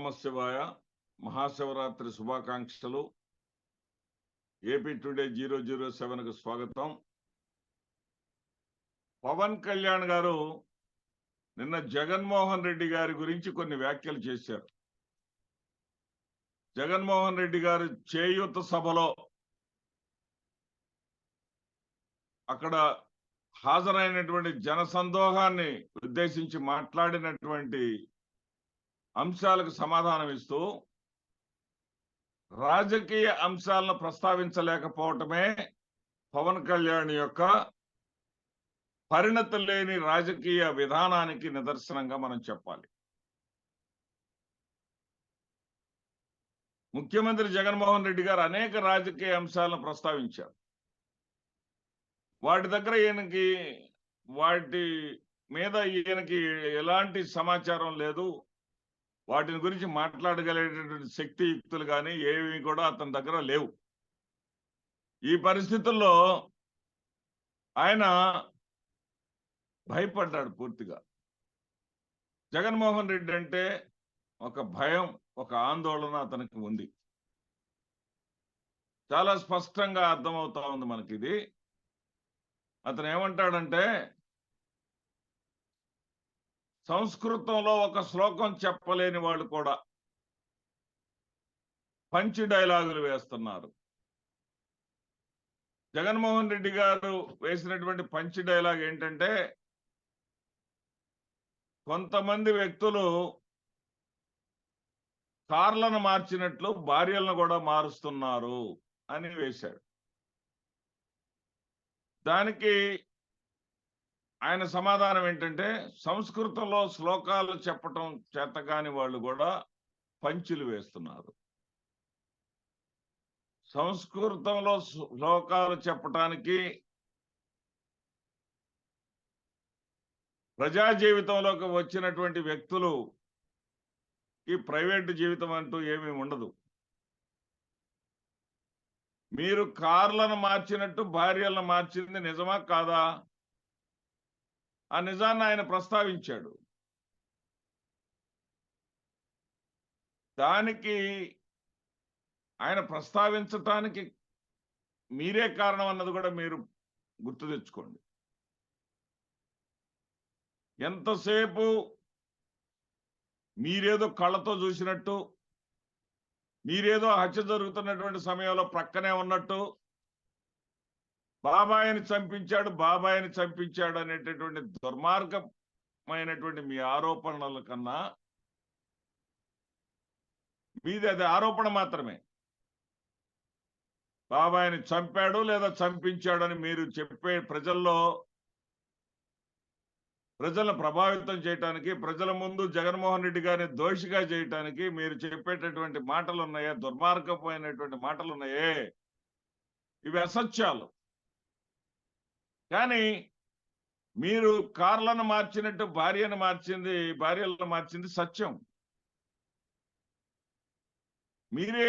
నమశివాయ. మహాశివరాత్రి శుభాకాంక్షలు. AP today 007కు స్వాగతం. పవన్ కళ్యాణ్ గారు నిన్న జగన్మోహన్ రెడ్డి గారి గురించి కొన్ని వ్యాఖ్యలు చేశారు. జగన్మోహన్ రెడ్డి గారు చేయూత సభలో అక్కడ హాజరైనటువంటి జనసందోహాన్ని ఉద్దేశించి మాట్లాడినటువంటి అంశాలకు సమాధానం ఇస్తూ రాజకీయ అంశాలను ప్రస్తావించలేకపోవటమే పవన్ కళ్యాణ్ యొక్క పరిణతి లేని రాజకీయ విధానానికి నిదర్శనంగా మనం చెప్పాలి. ముఖ్యమంత్రి జగన్మోహన్ రెడ్డి గారు అనేక రాజకీయ అంశాలను ప్రస్తావించారు. వాటి దగ్గర వాటి మీద ఈయనకి ఎలాంటి సమాచారం లేదు. వాటిని గురించి మాట్లాడగలిగేటటువంటి శక్తియుక్తులు కానీ ఏవి కూడా అతని దగ్గర లేవు. ఈ పరిస్థితుల్లో ఆయన భయపడ్డాడు పూర్తిగా. జగన్మోహన్ రెడ్డి అంటే ఒక భయం, ఒక ఆందోళన అతనికి ఉంది. చాలా స్పష్టంగా అర్థమవుతా ఉంది మనకి ఇది. అతను ఏమంటాడంటే, సంస్కృతంలో ఒక శ్లోకం చెప్పలేని వాళ్ళు కూడా పంచి డైలాగులు వేస్తున్నారు. జగన్మోహన్ రెడ్డి గారు వేసినటువంటి పంచి డైలాగ్ ఏంటంటే, కొంతమంది వ్యక్తులు కార్లను మార్చినట్లు భార్యలను కూడా మారుస్తున్నారు అని వేశాడు. దానికి ఆయన సమాధానం ఏంటంటే, సంస్కృతంలో శ్లోకాలు చెప్పటం చేతగాని వాళ్ళు కూడా పంచులు వేస్తున్నారు. సంస్కృతంలో శ్లోకాలు చెప్పటానికి ప్రజా జీవితంలోకి వచ్చినటువంటి వ్యక్తులు ఈ ప్రైవేటు జీవితం అంటూ ఏమీ ఉండదు. మీరు కార్లను మార్చినట్టు భార్యలను మార్చింది నిజమా కాదా? ఆ నిజాన్ని ఆయన ప్రస్తావించాడు. దానికి ఆయన ప్రస్తావించటానికి మీరే కారణం అన్నది కూడా మీరు గుర్తు తెచ్చుకోండి. ఎంతసేపు మీరేదో కళ్ళతో చూసినట్టు, మీరేదో హత్య జరుగుతున్నటువంటి సమయంలో ప్రక్కనే ఉన్నట్టు, బాబాయిని చంపించాడు అనేటటువంటి దుర్మార్గమైనటువంటి మీ ఆరోపణల కన్నా మీది అది ఆరోపణ మాత్రమే. బాబాయిని చంపాడు లేదా చంపించాడు అని మీరు చెప్పే ప్రజలను ప్రభావితం చేయటానికి, ప్రజల ముందు జగన్మోహన్ రెడ్డి గారిని దోషిగా చేయటానికి మీరు చెప్పేటటువంటి మాటలు ఉన్నాయే, దుర్మార్గమైనటువంటి మాటలు ఉన్నాయే, ఇవి అసత్యాలు. కానీ మీరు కార్లను మార్చినట్టు భార్యలను మార్చింది సత్యం. మీరే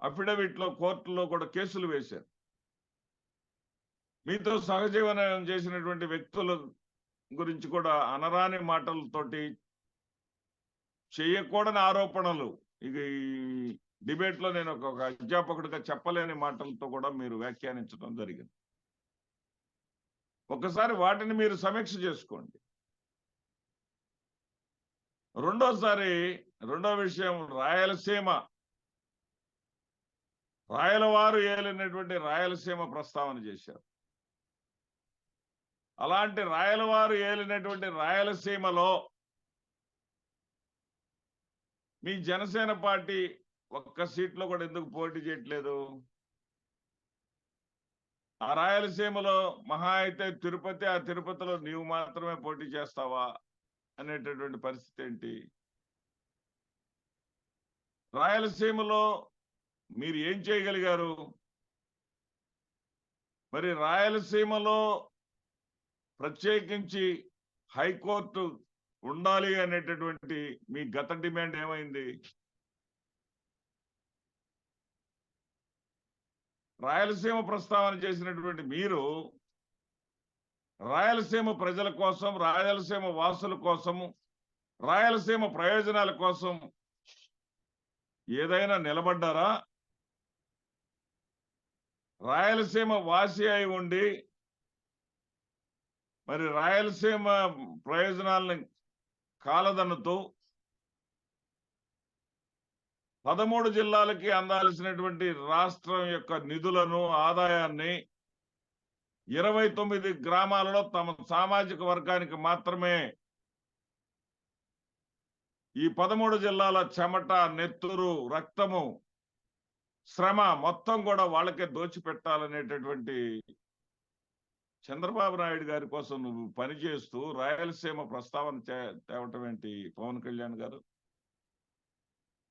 అఫిడవిట్లో కోర్టులో కూడా కేసులు వేశారు. మీతో సహజీవనం చేసినటువంటి వ్యక్తుల గురించి కూడా అనరాని మాటలతోటి, చేయకూడని ఆరోపణలు, ఇక ఈ డిబేట్లో నేను ఒక అధ్యాపకుడిగా చెప్పలేని మాటలతో కూడా మీరు వ్యాఖ్యానించడం జరిగింది. ఒకసారి వాటిని మీరు సమీక్ష చేసుకోండి. రెండో విషయం, రాయలవారు ఏలినటువంటి రాయలసీమ ప్రస్తావన చేశారు. అలాంటి రాయలవారు ఏలినటువంటి రాయలసీమలో మీ జనసేన పార్టీ ఒక్క సీట్లో కూడా ఎందుకు పోటీ చేయట్లేదు? ఆ రాయలసీమలో మహా అయితే తిరుపతి, ఆ తిరుపతిలో నీవు మాత్రమే పోటీ చేస్తావా అనేటటువంటి పరిస్థితి ఏంటి? రాయలసీమలో మీరు ఏం చేయగలిగారు? మరి రాయలసీమలో ప్రత్యేకించి హైకోర్టు ఉండాలి అనేటటువంటి మీ గత డిమాండ్ ఏమైంది? రాయలసీమ ప్రస్తావన చేసినటువంటి మీరు రాయలసీమ ప్రజల కోసం, రాయలసీమ వాసుల కోసం, రాయలసీమ ప్రయోజనాల కోసం ఏదైనా నిలబడ్డారా? రాయలసీమ వాసి అయి ఉండి మరి రాయలసీమ ప్రయోజనాలను కాలదన్నుతూ 13 జిల్లాలకి అందాల్సినటువంటి రాష్ట్రం యొక్క నిధులను, ఆదాయాన్ని 29 గ్రామాలలో తమ సామాజిక వర్గానికి మాత్రమే ఈ 13 జిల్లాల చెమట, నెత్తురు, రక్తము, శ్రమ మొత్తం కూడా వాళ్ళకే దోచిపెట్టాలనేటటువంటి చంద్రబాబు నాయుడు గారి కోసం నువ్వు పనిచేస్తూ రాయలసీమ ప్రస్తావన తేవటం ఏంటి పవన్ కళ్యాణ్ గారు?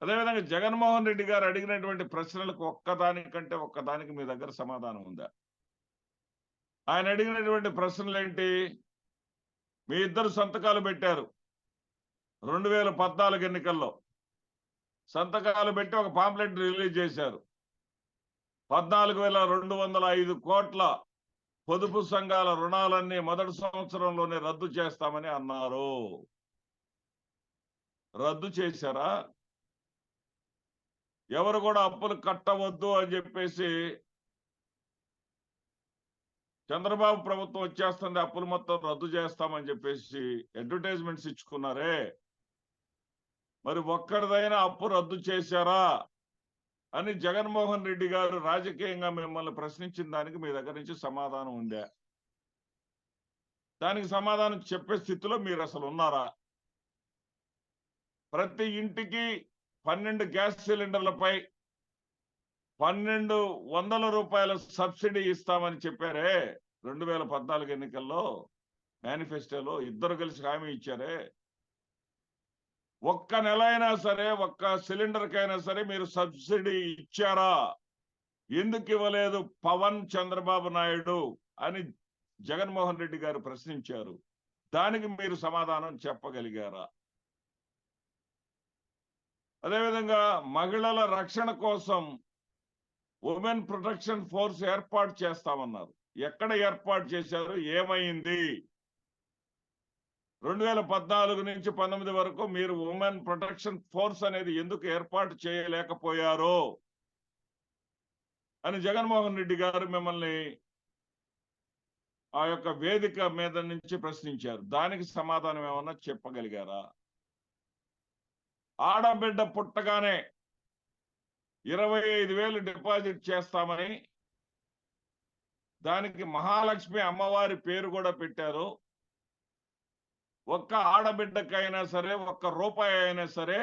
అదేవిధంగా జగన్మోహన్ రెడ్డి గారు అడిగినటువంటి ప్రశ్నలకు ఒక్కదానికంటే ఒక్కదానికి మీ దగ్గర సమాధానం ఉందా? ఆయన అడిగినటువంటి ప్రశ్నలు ఏంటి? మీ ఇద్దరు సంతకాలు పెట్టారు 2014 ఎన్నికల్లో. సంతకాలు పెట్టి ఒక పాంప్లెట్ రిలీజ్ చేశారు. 14,205 కోట్ల పొదుపు సంఘాల రుణాలన్నీ మొదటి సంవత్సరంలోనే రద్దు చేస్తామని అన్నారు. రద్దు చేశారా? ఎవరు కూడా అప్పులు కట్టవద్దు అని చెప్పేసి చంద్రబాబు ప్రభుత్వం వచ్చేస్తుంది, అప్పులు మొత్తం రద్దు చేస్తామని చెప్పేసి అడ్వర్టైజ్మెంట్స్ ఇచ్చుకున్నారే, మరి ఒక్కరిదైనా అప్పు రద్దు చేశారా అని జగన్మోహన్ రెడ్డి గారు రాజకీయంగా మిమ్మల్ని ప్రశ్నించిన దానికి మీ దగ్గర నుంచి సమాధానం ఉందా? దానికి సమాధానం చెప్పే స్థితిలో మీరు అసలు ఉన్నారా? ప్రతి ఇంటికి 12 గ్యాస్ సిలిండర్లపై 1,200 రూపాయల సబ్సిడీ ఇస్తామని చెప్పారే 2014 ఎన్నికల్లో మేనిఫెస్టోలో ఇద్దరు కలిసి హామీ ఇచ్చారే. ఒక్క నెల అయినా సరే, ఒక్క సిలిండర్కైనా సరే మీరు సబ్సిడీ ఇచ్చారా? ఎందుకు ఇవ్వలేదు పవన్ చంద్రబాబు నాయుడు అని జగన్మోహన్ రెడ్డి గారు ప్రశ్నించారు. దానికి మీరు సమాధానం చెప్పగలిగారా? అదేవిధంగా మహిళల రక్షణ కోసం ఉమెన్ ప్రొటెక్షన్ ఫోర్స్ ఏర్పాటు చేస్తామన్నారు. ఎక్కడ ఏర్పాటు చేశారు? ఏమైంది? 2014 నుంచి 19 వరకు మీరు ఉమెన్ ప్రొటెక్షన్ ఫోర్స్ అనేది ఎందుకు ఏర్పాటు చేయలేకపోయారో అని జగన్మోహన్ రెడ్డి గారు మిమ్మల్ని ఆ యొక్క వేదిక మీద నుంచి ప్రశ్నించారు. దానికి సమాధానం ఏమన్నా చెప్పగలిగారా? ఆడబిడ్డ పుట్టగానే 25,000 డిపాజిట్ చేస్తామని, దానికి మహాలక్ష్మి అమ్మవారి పేరు కూడా పెట్టారు. ఒక్క ఆడబిడ్డకైనా సరే, ఒక్క రూపాయి అయినా సరే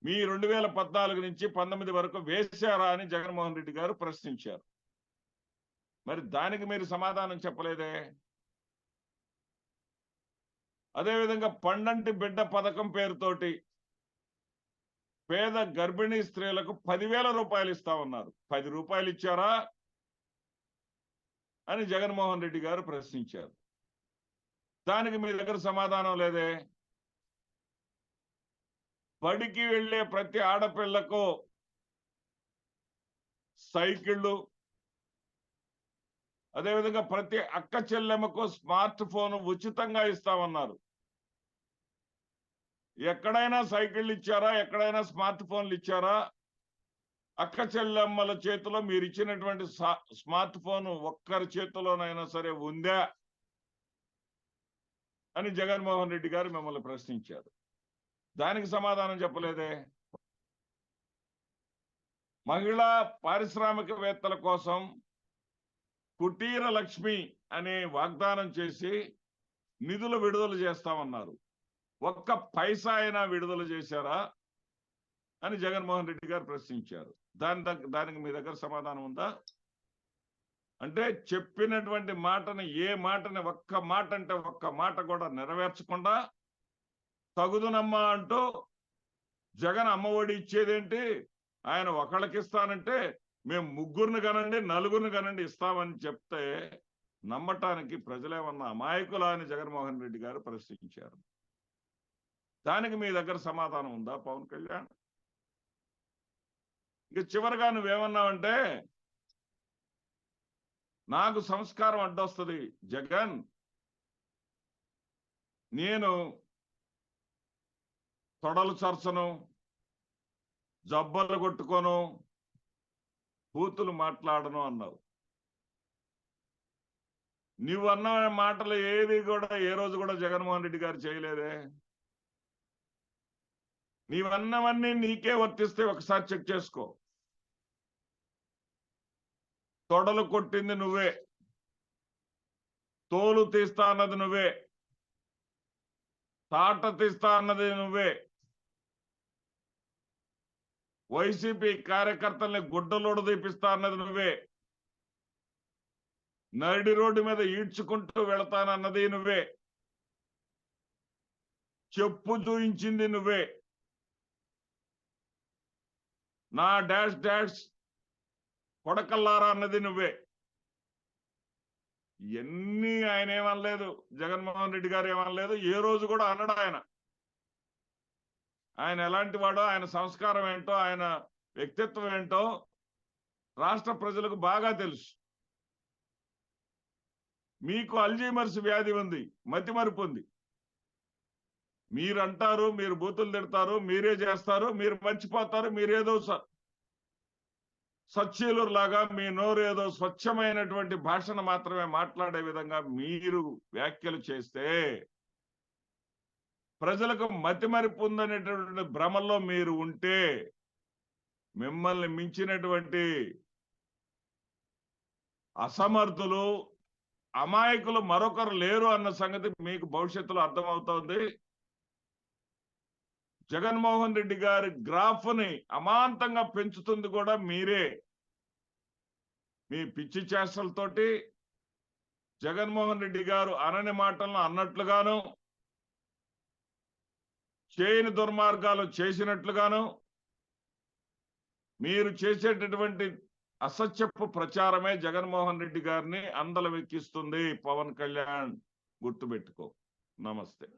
మీ 2014 నుంచి 19 వరకు వేశారా అని జగన్మోహన్ రెడ్డి గారు ప్రశ్నించారు. మరి దానికి మీరు సమాధానం చెప్పలేదే. అదేవిధంగా పండంటి బిడ్డ పథకం పేరుతోటి పేద గర్భిణీ స్త్రీలకు 10,000 రూపాయలు ఇస్తామన్నారు. 10 రూపాయలు ఇచ్చారా అని జగన్మోహన్ రెడ్డి గారు ప్రశ్నించారు. దానికి మీ దగ్గర సమాధానం లేదే. బడికి వెళ్లే ప్రతి ఆడపిల్లకు సైకిళ్ళు, అదేవిధంగా ప్రతి అక్క చెల్లెమ్మకు స్మార్ట్ ఫోన్ ఉచితంగా ఇస్తామన్నారు. ఎక్కడైనా సైకిళ్ళు ఇచ్చారా? ఎక్కడైనా స్మార్ట్ ఫోన్లు ఇచ్చారా? అక్క చెల్లెమ్మల చేతిలో మీరు ఇచ్చినటువంటి స్మార్ట్ ఫోన్ ఒక్కరి చేతిలోనైనా సరే ఉందా అని జగన్మోహన్ రెడ్డి గారు మిమ్మల్ని ప్రశ్నించారు. దానికి సమాధానం చెప్పలేదే. మహిళా పారిశ్రామికవేత్తల కోసం కుటీర లక్ష్మి అనే వాగ్దానం చేసి నిధులు విడుదల చేస్తామన్నారు. ఒక్క పైసా అయినా విడుదల చేశారా అని జగన్మోహన్ రెడ్డి గారు ప్రశ్నించారు. దానికి మీ దగ్గర సమాధానం ఉందా? అంటే చెప్పినటువంటి మాటని, ఏ మాటని ఒక్క మాట అంటే ఒక్క మాట కూడా నెరవేర్చకుండా తగుదునమ్మా అంటూ జగన్ అమ్మఒడి ఇచ్చేదేంటి, ఆయన ఒకళ్ళకి ఇస్తానంటే మేము ముగ్గురిని కనండి, నలుగురిని కనండి ఇస్తామని చెప్తే నమ్మటానికి ప్రజలేమన్నా అమాయకులా అని జగన్మోహన్ రెడ్డి గారు ప్రశ్నించారు. దానికి మీ దగ్గర సమాధానం ఉందా పవన్ కళ్యాణ్? ఇక చివరిగా నువ్వేమన్నావంటే నాకు సంస్కారం అడ్డొస్తుంది జగన్, నేను తొడలు చర్చను, జబ్బలు కొట్టుకోను, బూతులు మాట్లాడను అన్నావు. నువ్వన్న మాటలు ఏది కూడా ఏ రోజు కూడా జగన్మోహన్ రెడ్డి గారు చేయలేదే. నీవన్నవన్నీ నీకే వర్తిస్తే ఒకసారి చెక్ చేసుకో. తొడలు కొట్టింది నువ్వే, తోలు తీస్తా అన్నది నువ్వే, తాట తీస్తా అన్నది నువ్వే, వైసీపీ కార్యకర్తల్ని గుడ్డలోడు తీపిస్తా అన్నది నువ్వే, నడి రోడ్డు మీద ఈడ్చుకుంటూ వెళతానన్నది నువ్వే, చెప్పు చూయించింది నువ్వే, నా డాష్ డాష్ కొడకల్లారా అన్నది నువ్వే. ఇవన్నీ ఆయన ఏమనలేదు, జగన్మోహన్ రెడ్డి గారు ఏమనలేదు, ఏ రోజు కూడా అనడు. ఆయన ఎలాంటి వాడో, ఆయన సంస్కారం ఏంటో, ఆయన వ్యక్తిత్వం ఏంటో రాష్ట్ర ప్రజలకు బాగా తెలుసు. మీకు అల్జీమర్స్ వ్యాధి ఉంది, మతిమరుపు ఉంది. మీరంటారు, మీరు బూతులు తిడతారు, మీరే చేస్తారు, మీరు మర్చిపోతారు. మీరేదో సచ్చీలులాగా మీ నోరు ఏదో స్వచ్ఛమైనటువంటి భాషను మాత్రమే మాట్లాడే విధంగా మీరు వ్యాఖ్యలు చేస్తే ప్రజలకు మతిమరుపు ఉందనేటువంటి భ్రమల్లో మీరు ఉంటే మిమ్మల్ని మించినటువంటి అసమర్థులు, అమాయకులు మరొకరు లేరు అన్న సంగతి మీకు భవిష్యత్తులో అర్థమవుతోంది. జగన్మోహన్ రెడ్డి గారి గ్రాఫ్ని అమాంతంగా పెంచుతుంది కూడా మీరే. మీ పిచ్చి చేష్టలతోటి జగన్మోహన్ రెడ్డి గారు అనని మాటలను అన్నట్లుగాను, చేయని దుర్మార్గాలు చేసినట్లుగాను, మీరు చేసేటటువంటి అసత్యపు ప్రచారమే జగన్మోహన్ రెడ్డి గారిని అందలం ఎక్కిస్తుంది. పవన్ కళ్యాణ్ గుర్తుపెట్టుకో. నమస్తే.